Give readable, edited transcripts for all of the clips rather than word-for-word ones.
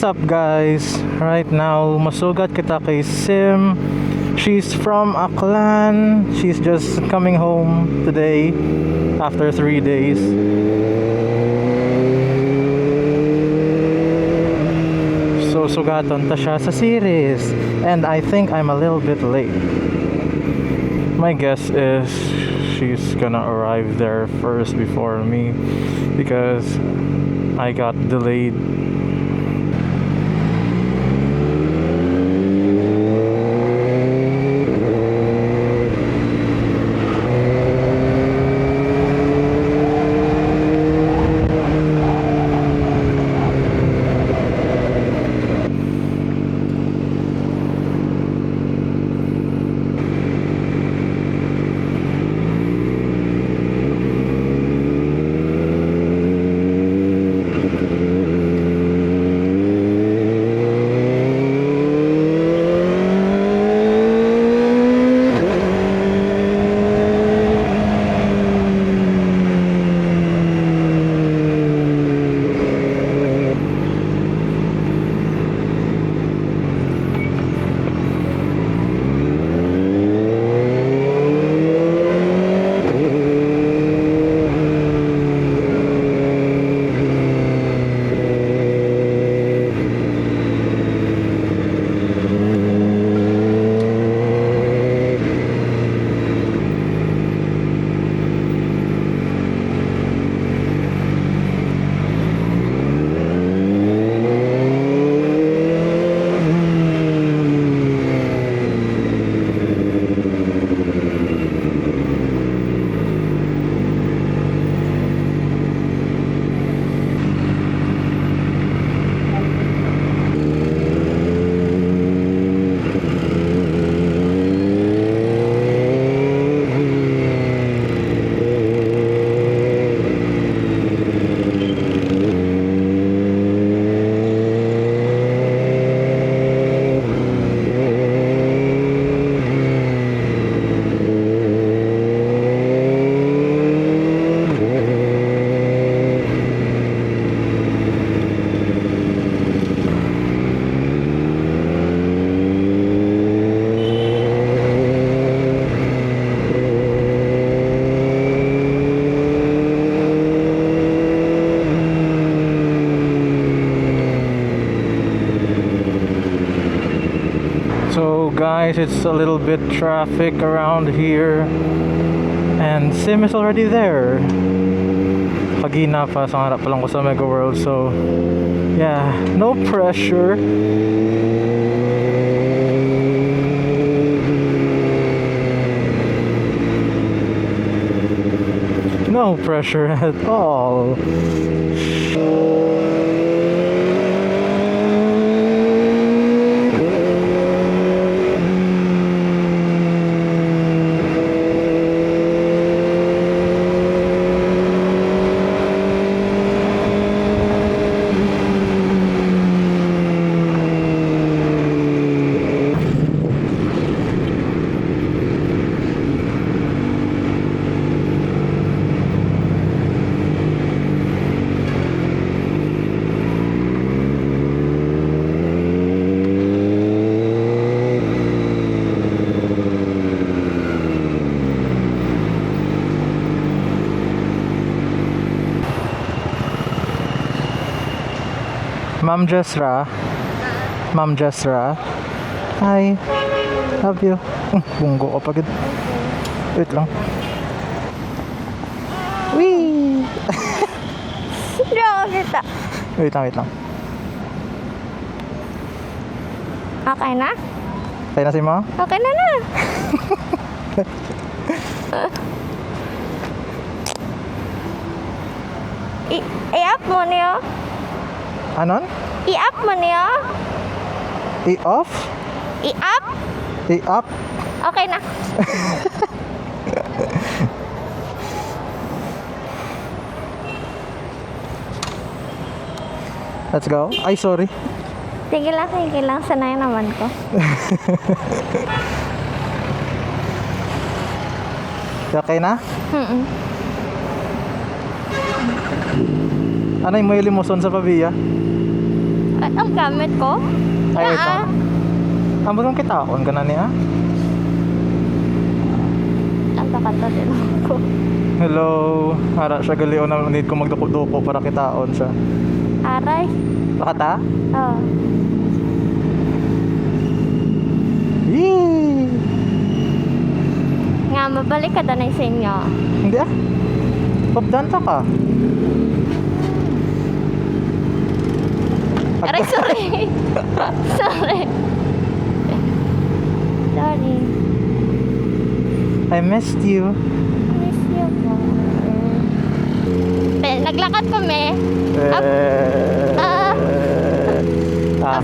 up guys? Right now, masugat kita kay Sim. She's from Aklan. She's just coming home today after 3 days. So sugaton ta siya sa series. And I think I'm a little bit late. My guess is she's gonna arrive there first before me because I got delayed. So guys, it's a little bit traffic around here and Sim is already there. Pagina pa, sa harap pa lang ko sa Mega World. So yeah, no pressure. No pressure at all. Ma'am Jesra. Ma'am Jesra. Hi. Love you. Bunggo ko pagid. Wait lang. Wee. Hindi ako kita. Wait lang. Okay na? Tayo na si Ma? Okay na na. I-up mo niyo. Anon? I-up mo niyo. I-off? I-up. I-up? Okay na. Let's go. Ay, sorry. Sige lang. Sanay naman ko. Okay na? Mm-mm. Anay mo ilimuson sa pabiya? At ang gamit ko? Ay, wait Naa. lang. Ang butong kita akon ka na niya. Ang kakanta din ako. Hello. Ara siya galiw na need ko magduko-duko para kitaon siya. Aray. Lakata? Oh. Yee! Nga, mabalik ka na sa inyo. Hindi ah. Pabdanta ka. Aray, sorry. Sorry. Sorry. I missed you. Miss you po. Naglakad kami. Up. Ah,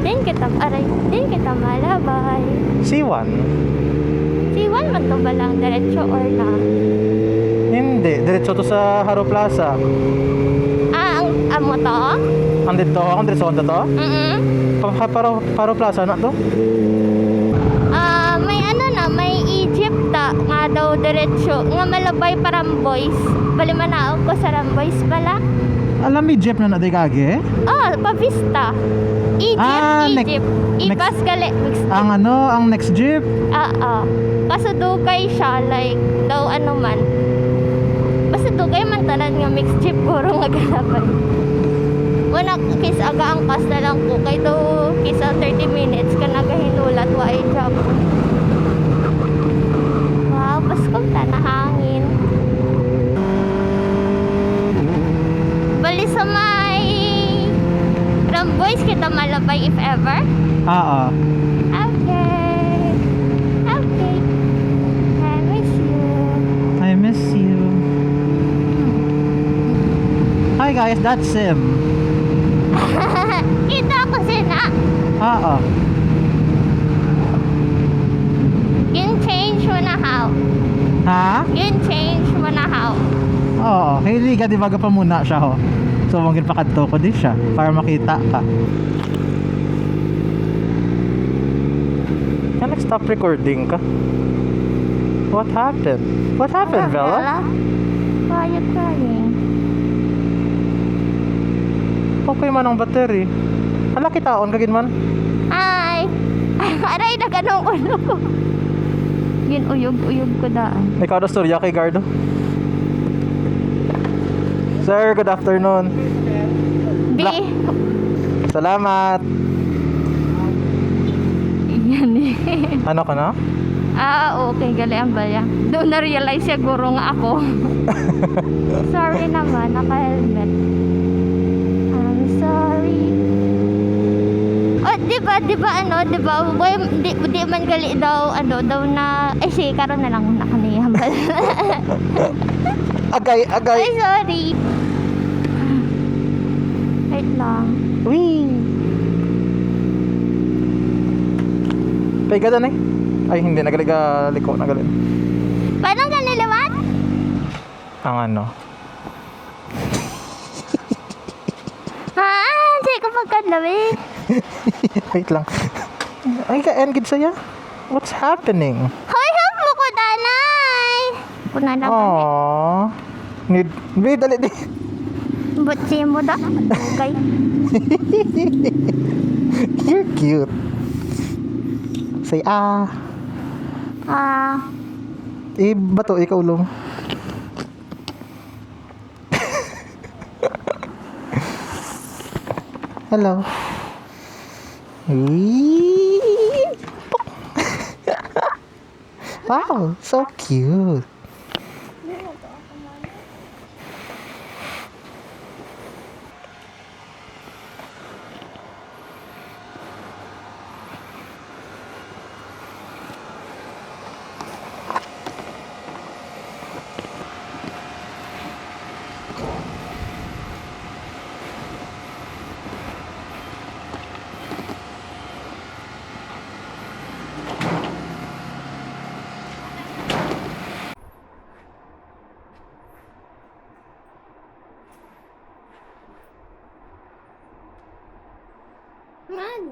Din kita, aray, din kita malabay. C1? Siwan man to ba lang, diretso or na? Hindi. Diretso to sa Haro Plaza. Ang mo to? Andito ako. Ang diretso to? Mm-mm. Haro Plaza na to? May ano na, may Egypt nga daw diretso. Nga malabay pa Ramboys. Bali manaog ko sa Ramboys pala. Alam mo jeep na nadigage? Oh, pa-vista. Egypt. Ibas gali. Ang ano, ang next jeep? Kaso dugay siya, like, daw ano man. Basta dugay man tanan nga mixed jeep guro nga galabay. Wala, kis aga ang kas na lang ko. Kay daw, kisa 30 minutes ka nagahinulat wa ay job. Wow, paskong na hangin. Bali sa may Ramboys kita malabay if ever. Oo. Okay. Okay. I miss you. I miss you. Hi guys, that's Sim. Kita ko sina. Oo. Yung change mo na how. Ha? Yung change mo na how. Oo. Hailey ka, di baga pa muna siya ho. So, mungkin pakadto ko din siya para makita ka. Can I stop recording ka? What happened? What happened, Bella? Why are you crying? Okay man ang battery. Hala, kitaon kagin man. Hi! Aray, naganong ulo ko. Yun, uyog ko daan. Ikaw na storya kay Gardo. Sir, good afternoon. B. Salamat. Yan eh. Ano ka na? Okay, gali ang baya. Doon na-realize siya guro nga ako. Sorry naman, naka-helmet. I'm sorry. Oh, di ba ano, di ba? Boy, di man gali daw, ano, daw na, ay sige, karon na lang nakaniya. Agay. Ay, sorry. Wait lang. Wee. Pagada na eh. Ay, hindi. Nagaliga liko. Nagali. Paano ka niliwan? Ang ano? Hindi ko magkadlawi. Wait lang. Ay, ka-engage saya. What's happening? Hoy, help mo ko, danay. Puna na ba? Aww. Need... Wait, dali di. Butsi mo da. Okay. You're cute. Say ah. Bato, ikaw ulong. Hello. Wee. Wow, so cute.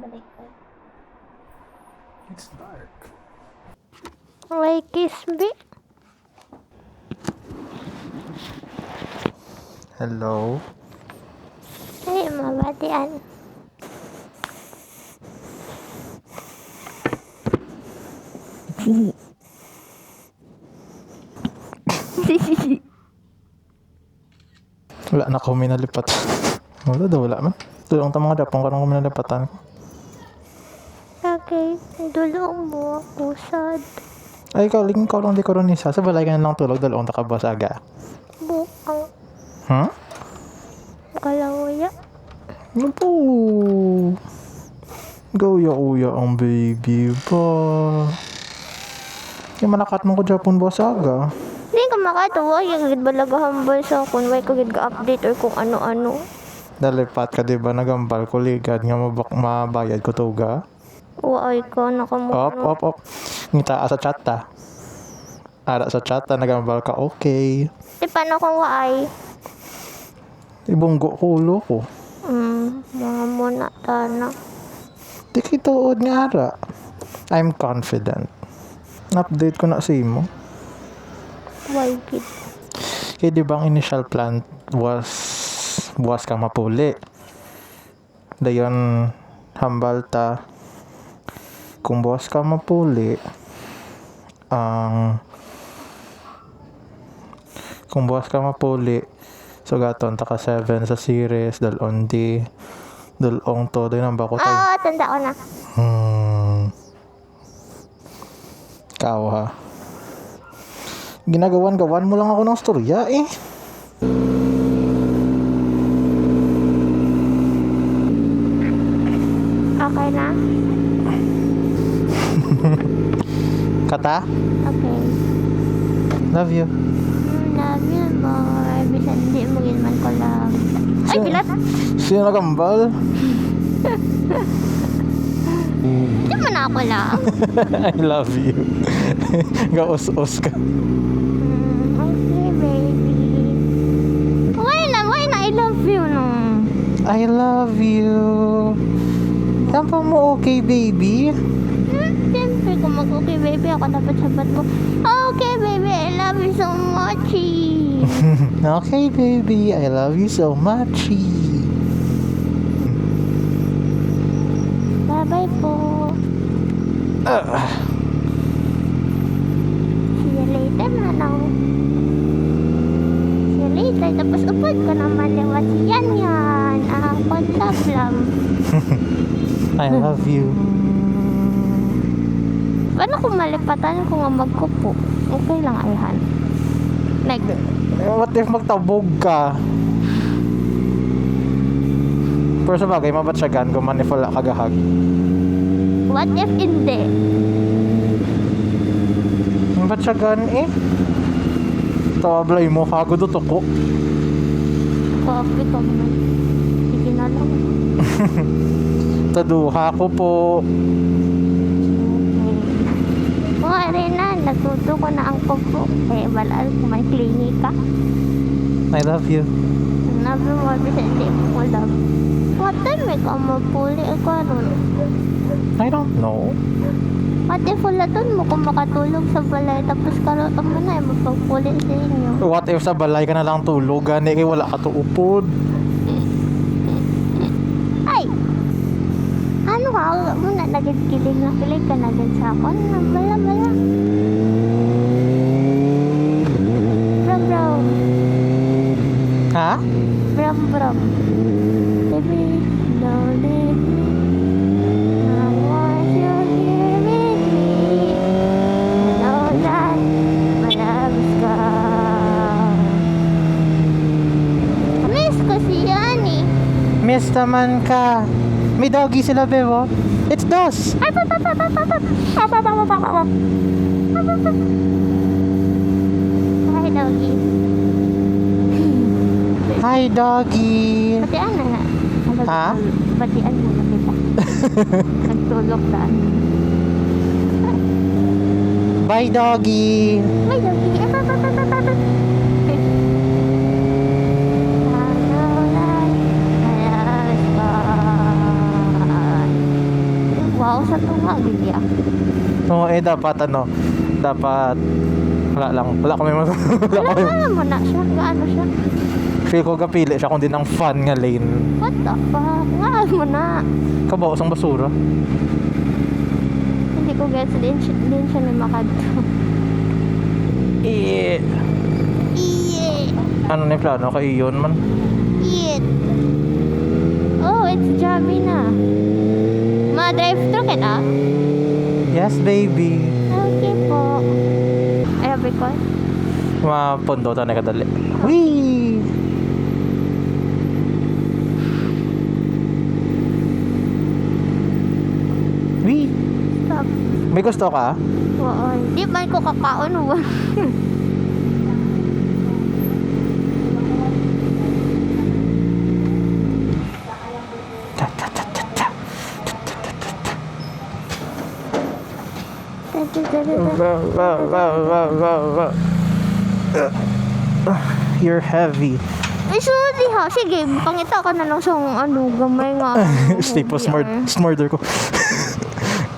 Balik ko. It's dark. May kiss me. Hello. Ay, mabatian. Wala na ako minalipat. Wala daw, wala man. Tulong ta mga dapong karong minalipatan ko. Okay, dulong mo ako sad. Ay, ikaw lang di ko rin isa. Sa balay ka na lang tulog, dalawang takabas aga. Bukang Huh? kalawaya. Ano po? Gawya-uya ang baby ba? Yung manakat mo ko Japon ba saga? Hindi ka makatuwa, yung gid balagahambal sa kung way ko gid ga-update or kung ano-ano. Dalipat ka diba nagambal ko ligad nga mabayad ko tuga? Waay ka, nakamuno. Op. Ngita sa chat ta. Ara sa chat ta nagambal ka okay. Di paano kung waay? Ibunggo ko ulo ko. Mga muna tana. Di kituod nga ara. I'm confident. Na-update ko na sa imo. Why gid? Kaya di ba ang initial plan was buwas ka mapuli. Dayon hambal ta. Kung buwas ka mapuli, kung buwas ka mapuli, so gaton ta ka 7 sa series, dalon dalong to, dayon ang bako tayo. Oo, tanda ko na. Ikaw ha. Ginagawan-gawan mo lang ako ng storya eh. Okay na? Kata? Okay. Love you. Love you more. Bisan hindi mo man ko lang. Ay, bilat! Sino nagambal? Hindi mo na ako lang. I love you. Gaos-os ka. Okay, baby. Why na? I love you, no? I love you. Tampa mo okay, baby? Siyempre, kung mag-okay, baby, ako dapat sabat mo. Okay, baby, I love you so much. Okay, baby. I love you so much. Bye-bye po. See you later, manang. See you later. Tapos upod ko naman lewat yan. Ang pagtablam. I love you. Paano kung malipatan ko nga magkupo? Okay lang, ayhan. Like, What if magtabog ka? Pero sa bagay, mabatsyagan kung manifala kagahag. what if hindi? Mabatsyagan eh. Tawablay mo, hago do toko. Copy ko mo. Sige na lang. Taduha ko po. Okay na, natuto ko na ang kuko. Eh, balal kung may klinika. I love you. Nabi mo, bisa hindi mo love. What time may ka mapuli ako ron? I don't know. What if wala dun mo kung makatulog sa balay tapos karoon mo na yung mapagpuli sa inyo? What if sa balay ka na lang tulog, gani kay wala ka tuupod. Ay! Ano ka? Wala mo na nagkikilig na kilig ka na din sa akin. Bala. Bram. Ha? Bram. Baby, don't leave me. I want you here with me. I know that my love is gone. Miss ko si Yani. Miss naman ka. May doggy sila, bebo. It's Dos. Ay, Hi, doggy. Hi, doggy. Batian na nga. Ha? Batian mo na kita. Nagtulog na. Bye, doggy. Hi, doggy. Wow, sa tunga, Lydia. Oo, dapat wala lang. Wala kami wala kami. Wala mo na siya. Gaano siya? Feel ko gapili siya kung di ng fun nga lane. What the fuck? Nga mo na. Kabaos ang basura. Hindi ko gets din siya may makadto. Eh. Iye. Ano na yung plano? Kay iyon man. Iye. Oh, it's Javi na. Ma-drive-thru kita? Yes, baby. Okay po. Ay, ko? Mapundo ta na kadali. Wee! Wee! Stop. May gusto ka? Oo. Di man ko kakaon. Cha, cha, cha, cha, cha. You're heavy. Ay, sorry ha. Sige, pangita ka na lang sa ano, gamay nga. Stay po, smarter ko.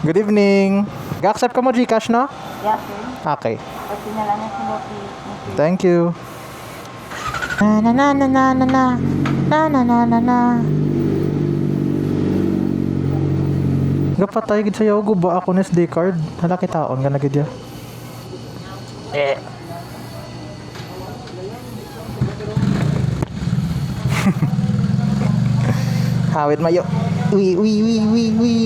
Good evening. Ga-accept ka mo Gcash, no? Yeah, sir. Okay. Pati na lang yung sinopi. Thank you. Na na na na na na na na na na na na. Gapatay gid sayo guba ako nes SD card. Halaki taon nga na gid ya. Eh. Hawit mayo. Wi wi wi wi wi.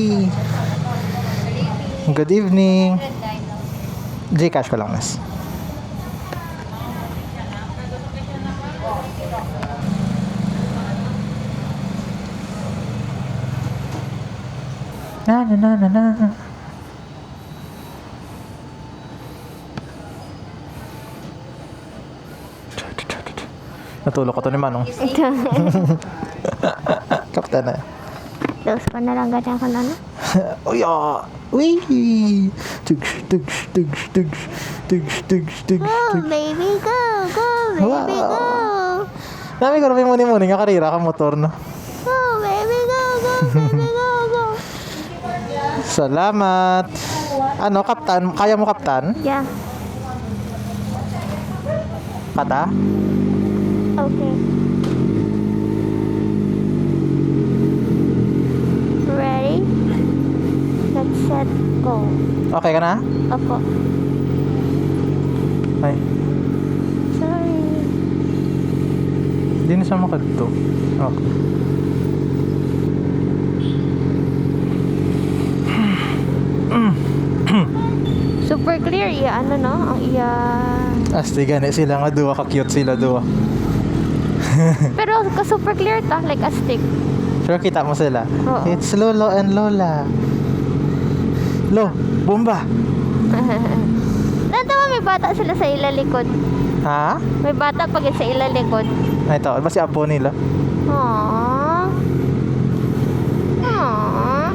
Good evening. Gcash ko lang nes. Na na na na na. Natulog ko to ni Manong. Kapta na. Close ko na lang ganyan ko na, no? Uy, ah! Uy! Tugs, tugs, tugs, tugs, tugs, tugs, tugs, Go, tugs. baby, go! Go, baby, Wow. go! Nami ko rin muni-muni nga karira ka motor na. Go, baby, go! Go, baby, go! Go! Salamat! Ano, kaptan? Kaya mo kaptan? Yeah, Kata? okay. Ready? Let's set, go. Okay ka na? Opo. Ay, Sorry. di na siya makadto. Okay. Super clear, iya, ano no? Ang iya... Asti gani sila nga duwa, ka-cute sila duwa. Pero ka-super clear ta, like a stick. Sure kita mo sila? Oo. It's Lolo and Lola. Lo, bomba! Tama, may bata sila sa ilalikod. Ha? May bata pag sa ilalikod. Ay, ito. Ba si apo nila? Aww. Aww.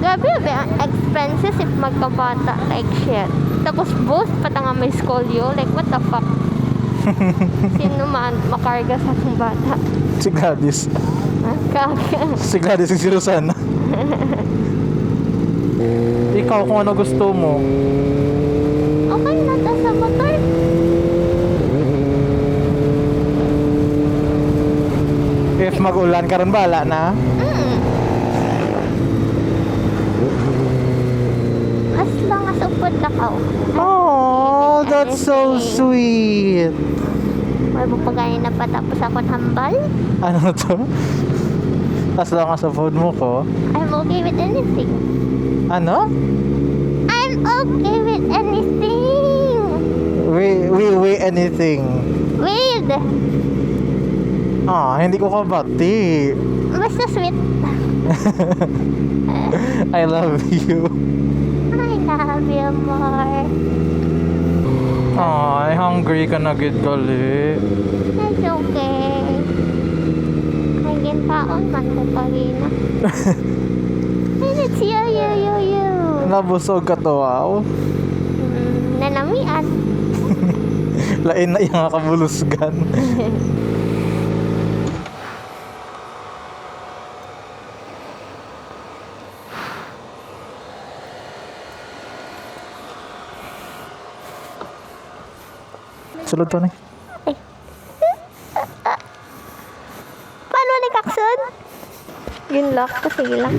Grabe, ang expenses if magkabata. Like, shit. Tapos, both pata nga may scolio. Like, what the fuck? Sino man makarga sa akong bata? Si Gladys. Kaka. Si Gladys si Rosana. Ikaw kung ano gusto mo. Okay na ta sa motor. If mag-ulan ka rin bala na. As long as upod na ka. Oh, that's so sweet. May bupagayin na patapos akong hambal. Ano to? As long as afford mo ko. I'm okay with anything. Ano? I'm okay with anything. We anything. With. Ah, hindi ko kabati. Basta sweet. I love you. I love you more. Ay, hungry ka na gid gali. It's okay. Kaya taon man ko kanina. And it's you. Nabusog ka to, wow. Nanamian. Lain na iyang kabulusgan. Sulod to ni. Yun lang, sige lang.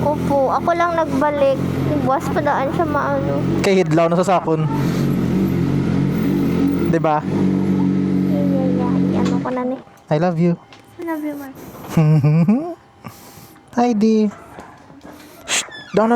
Opo, ako lang nagbalik. Buwas pa daan siya maano. Kay Hidlaw na sa sakon. Diba? Ano ko na ni. I love you. I love you, Mark. Heidi. Shh. Down.